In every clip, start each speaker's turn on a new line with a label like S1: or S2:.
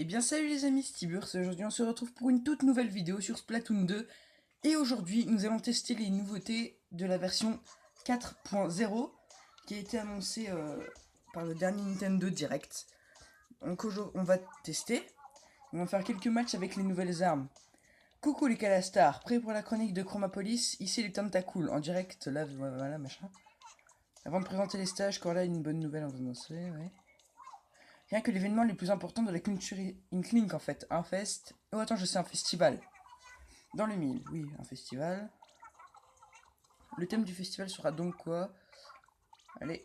S1: Eh bien salut les amis, Stiburs, aujourd'hui on se retrouve pour une toute nouvelle vidéo sur Splatoon 2. Et aujourd'hui nous allons tester les nouveautés de la version 4.0 qui a été annoncée par le dernier Nintendo Direct. Donc aujourd'hui on va tester, on va faire quelques matchs avec les nouvelles armes. Coucou les Calastars, prêts pour la chronique de Chromapolis, ici les Tentacools, en direct, là, voilà, machin. Avant de présenter les stages, quand là une bonne nouvelle on va annoncer, ouais. Rien que l'événement le plus important de la culture Inkling en fait, un fest. Oh attends, je sais, un festival. Dans le mille, oui, un festival. Le thème du festival sera donc quoi? Allez.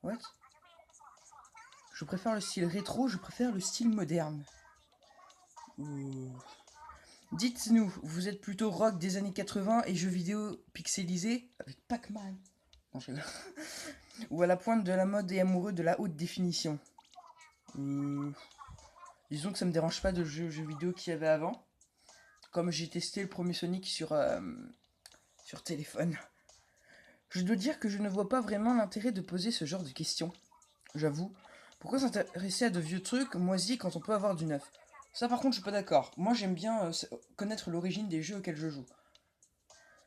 S1: What? Je préfère le style rétro, je préfère le style moderne. Ouh. Dites-nous, vous êtes plutôt rock des années 80 et jeux vidéo pixelisés avec Pac-Man. Non, je rigole. Ou à la pointe de la mode et amoureux de la haute définition. Disons que ça me dérange pas de jeux vidéo qu'il y avait avant. Comme j'ai testé le premier Sonic sur téléphone. Je dois dire que je ne vois pas vraiment l'intérêt de poser ce genre de questions. J'avoue. Pourquoi s'intéresser à de vieux trucs moisis quand on peut avoir du neuf? Ça par contre je suis pas d'accord. Moi j'aime bien connaître l'origine des jeux auxquels je joue.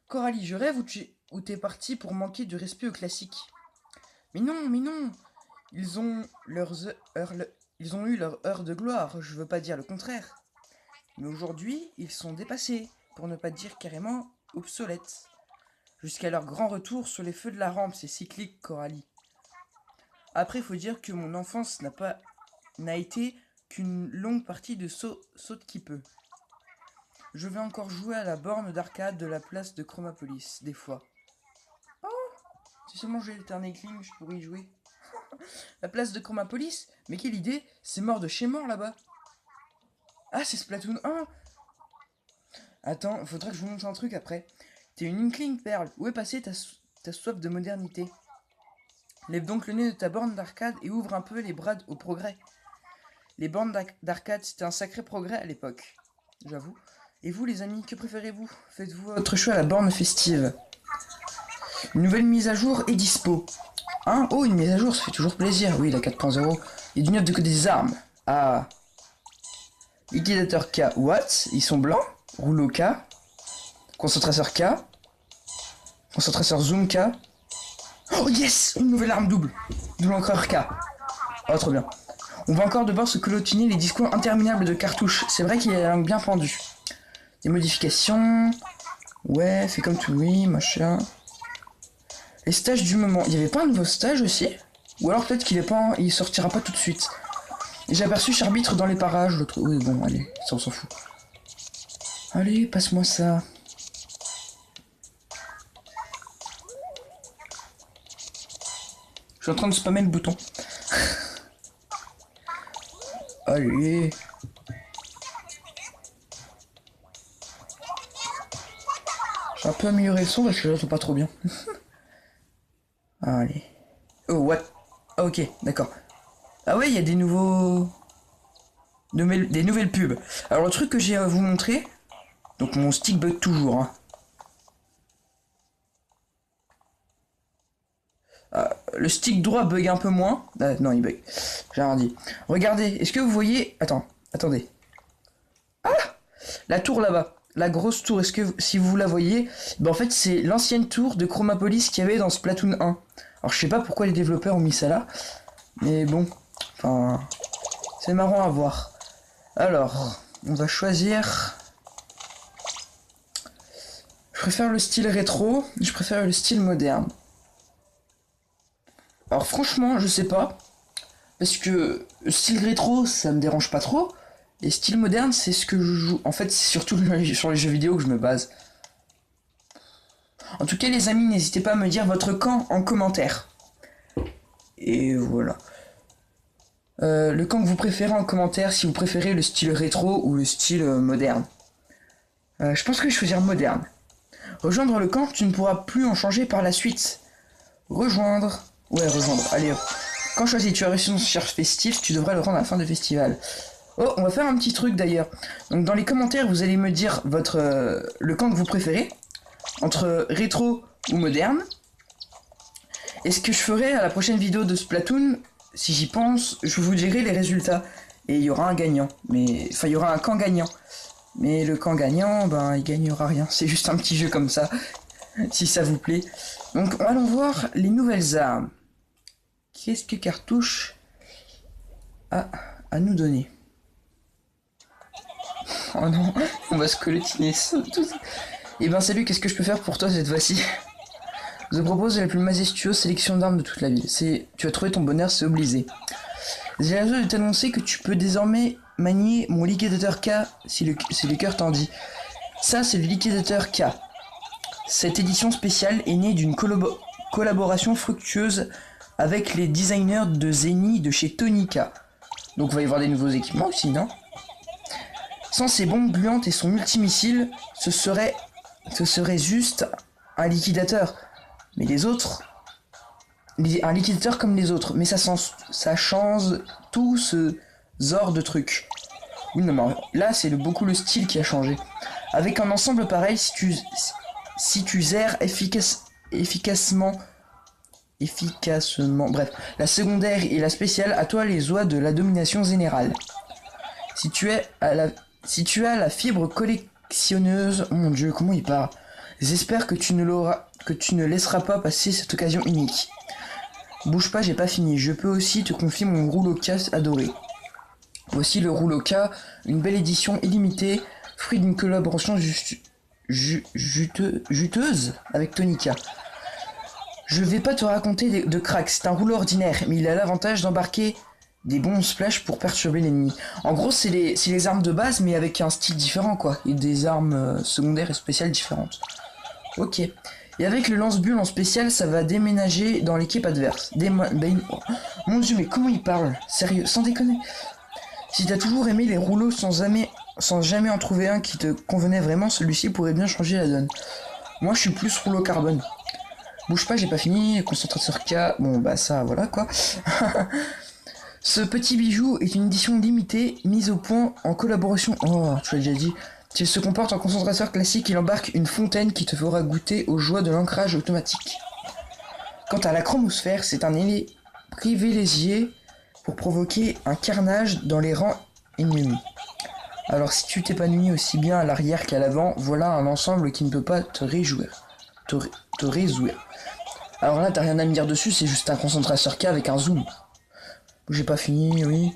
S1: Coralie, je rêve ou t'es parti pour manquer de respect aux classiques? Mais non, mais non. Ils ont eu leur heure de gloire, je veux pas dire le contraire. Mais aujourd'hui, ils sont dépassés, pour ne pas dire carrément obsolètes. Jusqu'à leur grand retour sur les feux de la rampe, c'est cyclique, Coralie. Après, faut dire que mon enfance n'a été qu'une longue partie de saute qui peut. Je vais encore jouer à la borne d'arcade de la place de Chromapolis, des fois. Oh, si seulement j'étais un Inkling, je pourrais y jouer. La place de Chromapolis? Mais quelle idée, c'est mort de chez mort là-bas. Ah, c'est Splatoon 1. Attends, faudrait que je vous montre un truc après. T'es une Inkling, Perle. Où est passée ta soif de modernité? Lève donc le nez de ta borne d'arcade et ouvre un peu les bras au progrès. Les bornes d'arcade, c'était un sacré progrès à l'époque. J'avoue. Et vous, les amis, que préférez-vous? Faites-vous votre choix à la borne festive. Une nouvelle mise à jour est dispo. Hein? Oh, une mise à jour, ça fait toujours plaisir. Oui, la 4.0. Et du neuf de côté des armes. Ah. Utilisateur K. What? Ils sont blancs? Rouleau K. Concentrateur K. Concentrateur Zoom K. Oh yes! Une nouvelle arme double. Double encreur K. Oh, trop bien. On va encore devoir se colotiner les discours interminables de cartouches. C'est vrai qu'il y a la langue bien pendue. Des modifications. Ouais, fais comme tout, oui, machin. Les stages du moment. Il y avait pas un nouveau stage aussi? Ou alors peut-être il sortira pas tout de suite. J'ai aperçu Charbitre dans les parages. Oui, bon, allez, ça on s'en fout. Allez, passe-moi ça. Je suis en train de spammer le bouton. Allez. J'ai un peu amélioré le son parce que je l'entends pas trop bien. Allez. Oh, what? Ah, ok, d'accord. Ah ouais, il y a des des nouvelles pubs. Alors le truc que j'ai à vous montrer... Donc mon stick bug toujours, hein. Le stick droit bug un peu moins. Ah, non, il bug. J'ai rien dit. Regardez, est-ce que vous voyez... Attendez. Ah! La tour là-bas. La grosse tour, est-ce que si vous la voyez, ben en fait c'est l'ancienne tour de Chromapolis qu'il y avait dans Splatoon 1. Alors je sais pas pourquoi les développeurs ont mis ça là, mais bon, enfin, c'est marrant à voir. Alors, on va choisir... Je préfère le style rétro, je préfère le style moderne. Alors franchement, je sais pas, parce que le style rétro, ça me dérange pas trop, et style moderne, c'est ce que je joue. En fait, c'est surtout sur les jeux vidéo que je me base. En tout cas, les amis, n'hésitez pas à me dire votre camp en commentaire. Et voilà. Le camp que vous préférez en commentaire, si vous préférez le style rétro ou le style moderne. Je pense que je vais choisir moderne. Rejoindre le camp, tu ne pourras plus en changer par la suite. Rejoindre. Ouais, rejoindre. Allez hop. Quand choisis, tu as reçu ton cherche festif, tu devrais le rendre à la fin du festival. Oh, on va faire un petit truc d'ailleurs. Donc dans les commentaires, vous allez me dire le camp que vous préférez, entre rétro ou moderne. Et ce que je ferai à la prochaine vidéo de Splatoon, si j'y pense, je vous dirai les résultats. Et il y aura un gagnant. Mais. Enfin, il y aura un camp gagnant. Mais le camp gagnant, ben, il gagnera rien. C'est juste un petit jeu comme ça. Si ça vous plaît. Donc, allons voir les nouvelles armes. Qu'est-ce que Cartouche a à nous donner? Oh non, on va squeletiner tout. Et ben, salut, qu'est-ce que je peux faire pour toi cette fois-ci? Je propose la plus majestueuse sélection d'armes de toute la ville. Tu as trouvé ton bonheur, c'est obligé. J'ai la joie de t'annoncer que tu peux désormais manier mon liquidateur K si le cœur t'en dit. Ça, c'est le liquidateur K. Cette édition spéciale est née d'une collaboration fructueuse avec les designers de Zeni de chez Tonica. Donc il va y avoir des nouveaux équipements aussi, non? Sans ses bombes gluantes et son multimissile, ce serait juste un liquidateur. Mais les autres... Un liquidateur comme les autres. Mais ça change tout ce genre de trucs. Oui, non, mais là, c'est beaucoup le style qui a changé. Avec un ensemble pareil, si tu zères efficacement, bref, la secondaire et la spéciale, à toi les oies de la domination générale. Si tu as la fibre collectionneuse, oh mon dieu, comment il parle. J'espère que tu ne laisseras pas passer cette occasion unique. Bouge pas, j'ai pas fini. Je peux aussi te confier mon rouleau K adoré. Voici le rouleau K, une belle édition illimitée, fruit d'une collaboration juteuse avec Tonica. Je vais pas te raconter de crack, c'est un rouleau ordinaire, mais il a l'avantage d'embarquer des bons splash pour perturber l'ennemi. En gros, c'est les armes de base, mais avec un style différent, quoi. Et des armes secondaires et spéciales différentes. Ok. Et avec le lance-bulle en spécial, ça va déménager dans l'équipe adverse. Oh, mon dieu, mais comment il parle? Sérieux, sans déconner. Si t'as toujours aimé les rouleaux sans jamais en trouver un qui te convenait vraiment, celui-ci pourrait bien changer la donne. Moi, je suis plus rouleau carbone. Bouge pas, j'ai pas fini. Concentrateur K. Bon, bah ça, voilà quoi. Ce petit bijou est une édition limitée, mise au point en collaboration... Oh, tu l'as déjà dit. S'il se comporte en concentrateur classique, il embarque une fontaine qui te fera goûter aux joies de l'ancrage automatique. Quant à la chromosphère, c'est un élément privilégié pour provoquer un carnage dans les rangs ennemis. Alors si tu t'épanouis aussi bien à l'arrière qu'à l'avant, voilà un ensemble qui ne peut pas te réjouir. Te réjouir. Alors là, t'as rien à me dire dessus, c'est juste un concentrateur K avec un zoom. J'ai pas fini, oui.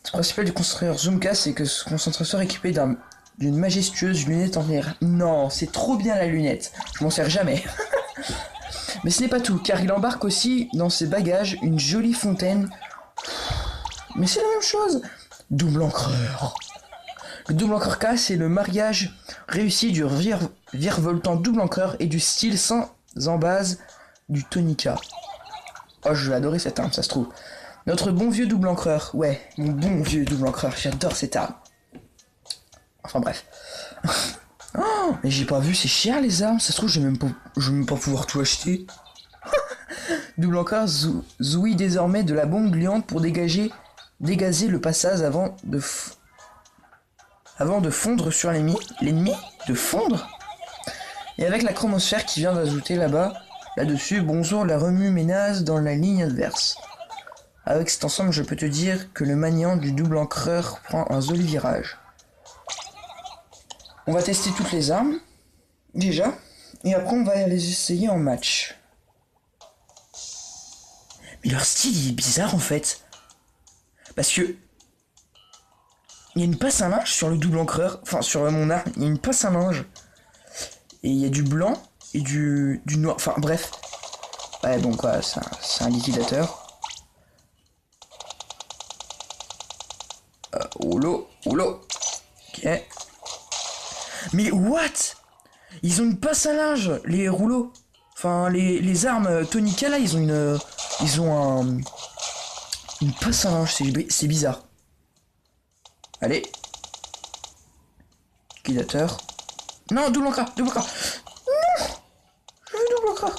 S1: Le principal du concentrateur zoom K, c'est que ce concentrateur est équipé d'une majestueuse lunette en verre. Non, c'est trop bien la lunette. Je m'en sers jamais. Mais ce n'est pas tout, car il embarque aussi dans ses bagages une jolie fontaine. Mais c'est la même chose. Double encreur. Le double encreur K, c'est le mariage réussi du virevoltant double encreur et du style sans embase du Tonica. Oh, je vais adorer cette arme, ça se trouve. Notre bon vieux double encreur. Ouais, mon bon vieux double encreur. J'adore cette arme. Enfin bref. Oh, mais j'ai pas vu, c'est cher les armes. Ça se trouve, je vais même pas pouvoir tout acheter. Double encreur zouille désormais de la bombe gluante pour dégazer le passage avant de fondre sur l'ennemi. L'ennemi de fondre. Et avec la chromosphère qui vient d'ajouter là-dessus, bonjour la remue-ménage dans la ligne adverse. Avec cet ensemble, je peux te dire que le maniant du double encreur prend un joli virage. On va tester toutes les armes, déjà, et après on va les essayer en match. Mais leur style il est bizarre en fait. Parce que... il y a une passe à linge sur le double encreur, enfin sur mon arme, il y a une passe à linge. Et il y a du blanc et du noir, enfin bref. Ouais bon quoi, c'est un liquidateur. Oula. Ok. Mais what? Ils ont une passe à linge, les rouleaux. Enfin, les armes Tonica là, ils ont une passe à linge, c'est bizarre. Allez. Liquidateur. Non, double encreur. Non, je veux double encreur.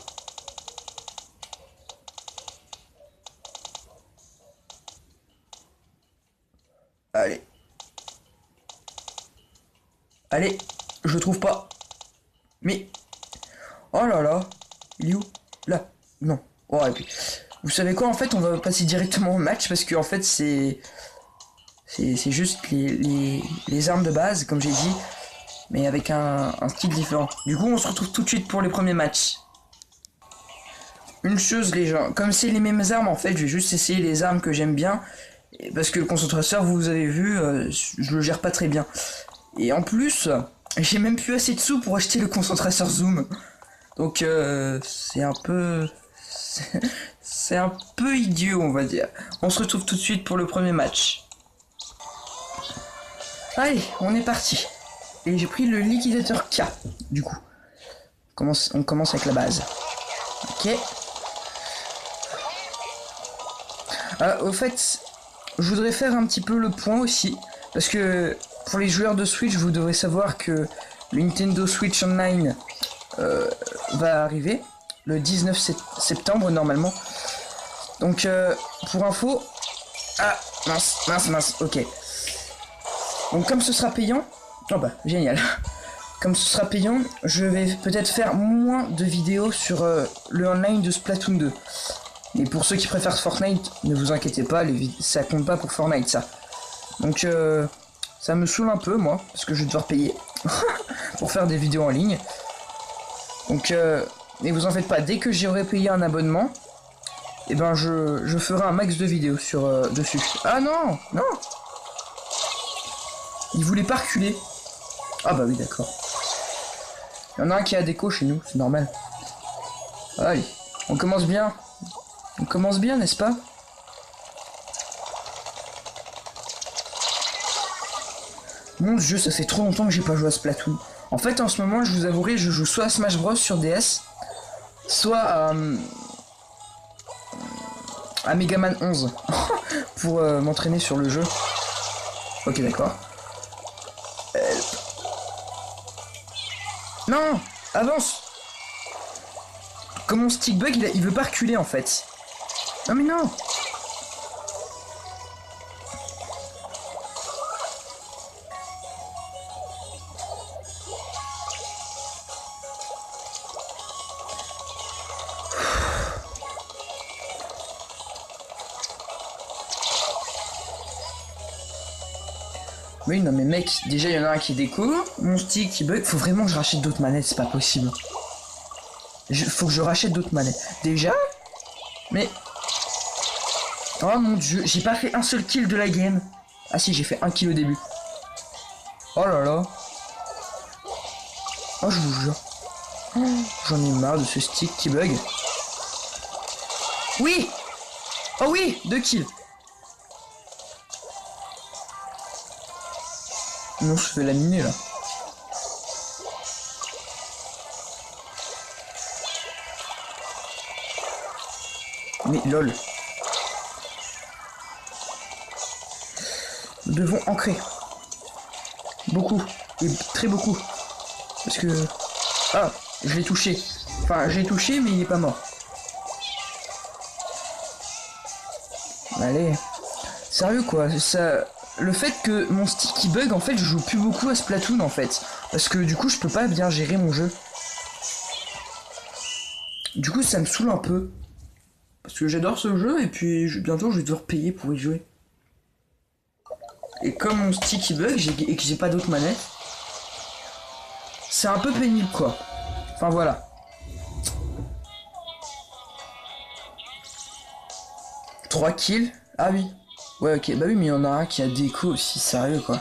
S1: Allez, je le trouve pas. Mais... oh là là. Il est où? Là. Non. Oh, et puis... Vous savez quoi, en fait, on va passer directement au match parce que en fait, c'est juste les armes de base, comme j'ai dit, mais avec un style différent. Du coup, on se retrouve tout de suite pour les premiers matchs. Une chose, les gens, comme c'est les mêmes armes, en fait, je vais juste essayer les armes que j'aime bien. Parce que le concentrateur, vous avez vu, je le gère pas très bien. Et en plus, j'ai même plus assez de sous pour acheter le concentrateur zoom. Donc, c'est un peu... C'est un peu idiot, on va dire. On se retrouve tout de suite pour le premier match. Allez, on est parti. Et j'ai pris le liquidateur K, du coup. On commence avec la base. Ok. Au fait, je voudrais faire un petit peu le point aussi. Parce que pour les joueurs de Switch, vous devrez savoir que le Nintendo Switch Online va arriver le 19 septembre normalement. Donc pour info... Ah, mince, ok. Donc comme ce sera payant... Oh bah, génial. Comme ce sera payant, je vais peut-être faire moins de vidéos sur le online de Splatoon 2. Mais pour ceux qui préfèrent Fortnite, ne vous inquiétez pas, ça compte pas pour Fortnite ça. Donc ça me saoule un peu moi, parce que je vais devoir payer pour faire des vidéos en ligne. Donc mais vous en faites pas, dès que j'aurai payé un abonnement, et ben je ferai un max de vidéos sur dessus. Ah non, non. Il voulait pas reculer. Ah bah oui d'accord. Il y en a un qui a déco chez nous, c'est normal. Allez, on commence bien. On commence bien, n'est-ce pas? Mon dieu, ça fait trop longtemps que j'ai pas joué à Splatoon. En fait, en ce moment, je vous avouerai, je joue soit à Smash Bros sur DS, soit à Mega Man 11 pour m'entraîner sur le jeu. Ok, d'accord. Non, avance. Comme mon stick bug, il veut pas reculer en fait. Non mais non. Oui, non mais mec, déjà il y en a un qui déco, mon stick qui bug, faut vraiment que je rachète d'autres manettes, c'est pas possible. Faut que je rachète d'autres manettes. Déjà? Mais... Oh mon dieu, j'ai pas fait un seul kill de la game. Ah si, j'ai fait un kill au début. Oh là là. Oh, je vous jure. Oh, j'en ai marre de ce stick qui bug. Oui! Oh oui, 2 kills. Non, je vais la miner là. Mais lol. Nous devons ancrer. Beaucoup. Et très beaucoup. Parce que... Ah, je l'ai touché. Enfin, je l'ai touché, mais il est pas mort. Allez. Sérieux quoi, ça... Le fait que mon stick il bug, en fait, je joue plus beaucoup à Splatoon en fait. Parce que du coup, je peux pas bien gérer mon jeu. Du coup, ça me saoule un peu. Parce que j'adore ce jeu et puis bientôt je vais devoir payer pour y jouer. Et comme mon stick il bug et que j'ai pas d'autres manettes, c'est un peu pénible quoi. Enfin voilà. « 3 kills. Ah oui. Ouais ok, bah oui mais il y en a un qui a déco aussi, sérieux quoi.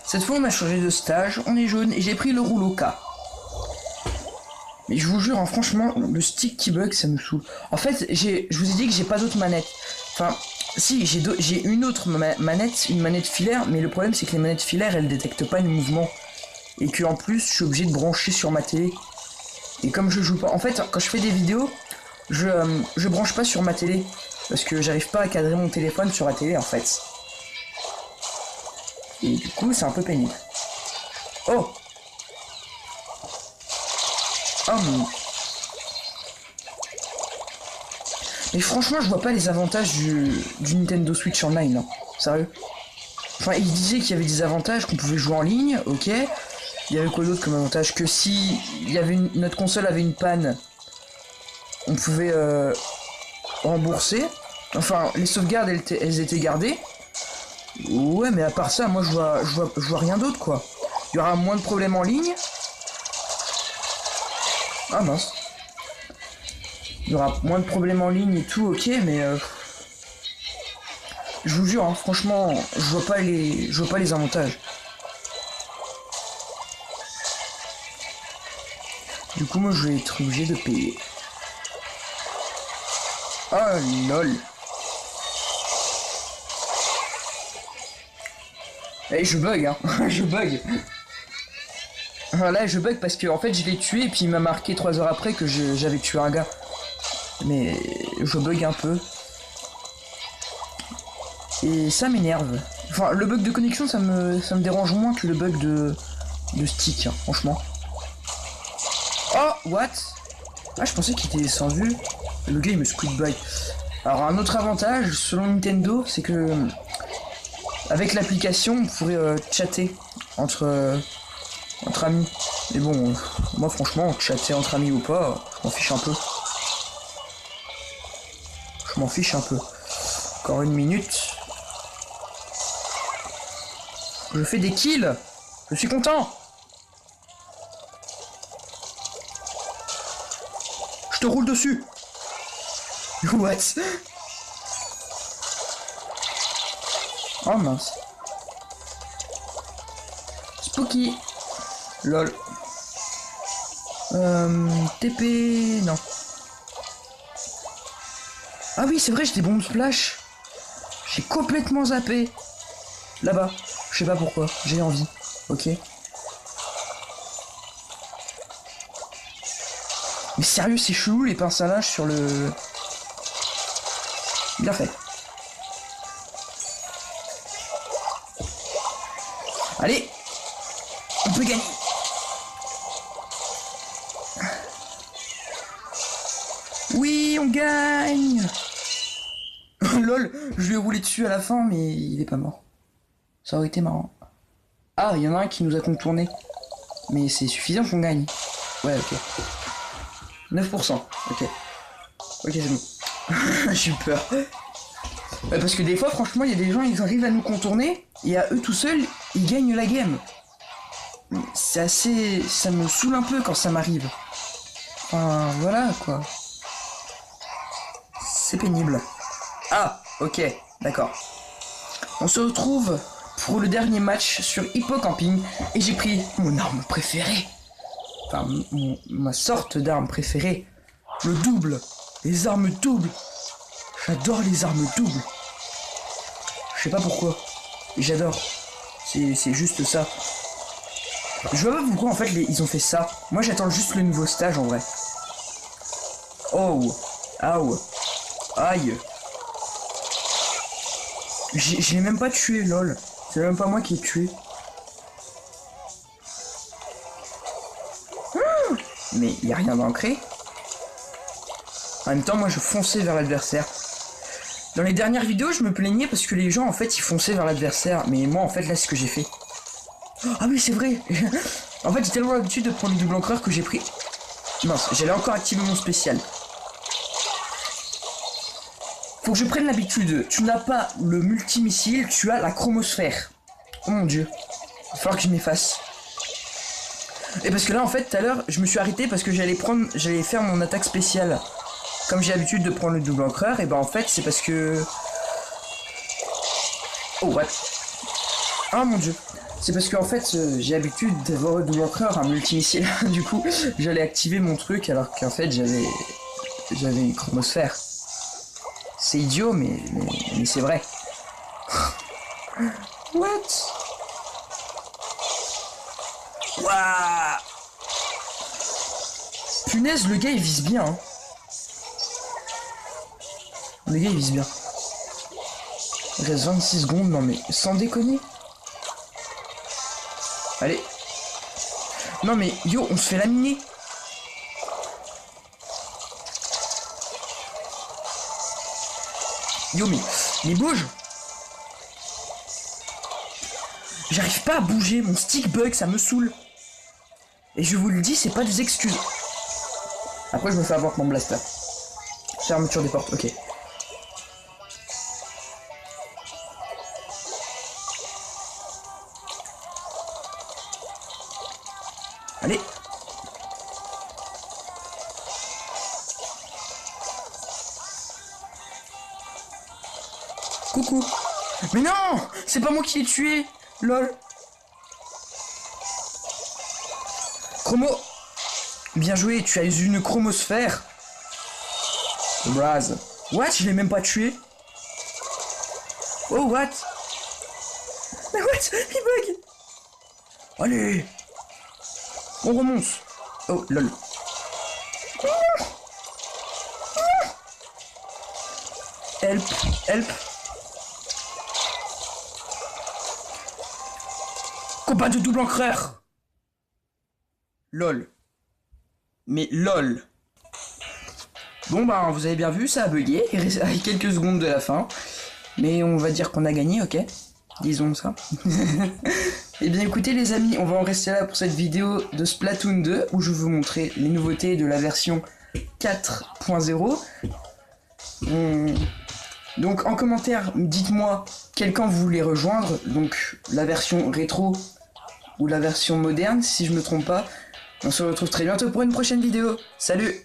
S1: Cette fois on a changé de stage, on est jaune et j'ai pris le rouleau K. Mais je vous jure, hein, franchement, le stick qui bug, ça me saoule. En fait, je vous ai dit que j'ai pas d'autres manettes. Enfin, si, j'ai une autre manette, une manette filaire, mais le problème c'est que les manettes filaires, elles détectent pas le mouvement. Et que en plus, je suis obligé de brancher sur ma télé. Et comme je joue pas... En fait, quand je fais des vidéos, je branche pas sur ma télé. Parce que j'arrive pas à cadrer mon téléphone sur la télé, en fait. Et du coup, c'est un peu pénible. Oh! Oh mais franchement je vois pas les avantages du Nintendo Switch Online, hein. Sérieux. Enfin il disait qu'il y avait des avantages, qu'on pouvait jouer en ligne, ok. Il y avait quoi d'autre comme avantage? Que si il y avait notre console avait une panne, on pouvait remboursées. Enfin, les sauvegardes, elles étaient gardées. Ouais, mais à part ça, moi, je vois rien d'autre, quoi. Il y aura moins de problèmes en ligne. Ah mince. Il y aura moins de problèmes en ligne et tout, ok, mais... je vous jure, hein, franchement, je vois pas les avantages. Du coup, moi, je vais être obligé de payer. Ah, lol. Eh, je bug, hein. Je bug. Là, je bug parce que, en fait, je l'ai tué et puis il m'a marqué 3 heures après que j'avais tué un gars. Mais je bug un peu. Et ça m'énerve. Enfin, le bug de connexion, ça me dérange moins que le bug de stick, hein, franchement. Oh, what? Ah, je pensais qu'il était descendu. Le gars, il me squid by. Alors, un autre avantage, selon Nintendo, c'est que... avec l'application, on pourrait chatter entre amis. Mais bon, moi, franchement, chatter entre amis ou pas, je m'en fiche un peu. Je m'en fiche un peu. Encore une minute. Je fais des kills. Je suis content. Je te roule dessus. What? Oh mince. Spooky. Lol. TP... Non. Ah oui, c'est vrai, j'ai des bombes splash. J'ai complètement zappé. Là-bas. Je sais pas pourquoi. J'ai envie. Ok. Mais sérieux, c'est chelou les pinces à linge sur le... Bien fait. Allez. On peut gagner. Oui, on gagne. Lol, je lui ai roulé dessus à la fin, mais il est pas mort. Ça aurait été marrant. Ah, il y en a un qui nous a contourné. Mais c'est suffisant qu'on gagne. Ouais, ok. 9%. Ok. Ok, c'est bon. J'ai eu peur. Ouais, parce que des fois, franchement, il y a des gens, ils arrivent à nous contourner, et à eux tout seuls, ils gagnent la game. C'est assez... Ça me saoule un peu quand ça m'arrive. Enfin, voilà, quoi. C'est pénible. Ah, ok, d'accord. On se retrouve pour le dernier match sur Hippocamping, et j'ai pris mon arme préférée. Enfin, ma sorte d'arme préférée. Le double. Les armes doubles. J'adore les armes doubles. Je sais pas pourquoi. J'adore. C'est juste ça. Je vois pas pourquoi en fait ils ont fait ça. Moi j'attends juste le nouveau stage en vrai. Oh. Aouh. Aïe. Je l'ai même pas tué, lol. C'est même pas moi qui ai tué. Mais y a rien d'ancré. En même temps, moi je fonçais vers l'adversaire. Dans les dernières vidéos, je me plaignais parce que les gens en fait ils fonçaient vers l'adversaire. Mais moi en fait là c'est ce que j'ai fait. Ah oui, c'est vrai. En fait, j'ai tellement l'habitude de prendre le double encreur que j'ai pris... Mince, j'allais encore activer mon spécial. Faut que je prenne l'habitude. Tu n'as pas le multimissile, tu as la chromosphère. Oh mon dieu. Il va falloir que je m'efface. Et parce que là, en fait, tout à l'heure, je me suis arrêté parce que j'allais faire mon attaque spéciale. Comme j'ai l'habitude de prendre le double encreur, et ben en fait, c'est parce que... Oh, what? Ah mon dieu. C'est parce qu'en fait, j'ai l'habitude d'avoir le double encreur, un multimissile. Du coup, j'allais activer mon truc alors qu'en fait, j'avais une chromosphère. C'est idiot, mais c'est vrai. What? Waouh! Punaise, le gars il vise bien. Hein. Le gars il vise bien. Il reste 26 secondes, non mais sans déconner. Allez. Non mais yo, on se fait laminer. Yo mais bouge. J'arrive pas à bouger, mon stick bug, ça me saoule. Et je vous le dis, c'est pas des excuses. Après je me fais avoir avec mon blaster. Fermeture des portes, ok. Allez. Coucou. Mais non, c'est pas moi qui l'ai tué. Lol. Chromo. Bien joué, tu as eu une chromosphère. Braz. What? Je l'ai même pas tué. Oh, what? Mais what? Il bug. Allez. On remonte. Oh, lol. Non. Help. Help. Combat de double encreur. Lol. Mais lol. Bon bah vous avez bien vu, ça a bugué, il reste quelques secondes de la fin. Mais on va dire qu'on a gagné, ok? Disons ça. Et bien écoutez les amis, on va en rester là pour cette vidéo de Splatoon 2 où je vais vous montrer les nouveautés de la version 4.0. Donc en commentaire, dites-moi quel camp vous voulez rejoindre, donc la version rétro ou la version moderne si je me trompe pas. On se retrouve très bientôt pour une prochaine vidéo. Salut!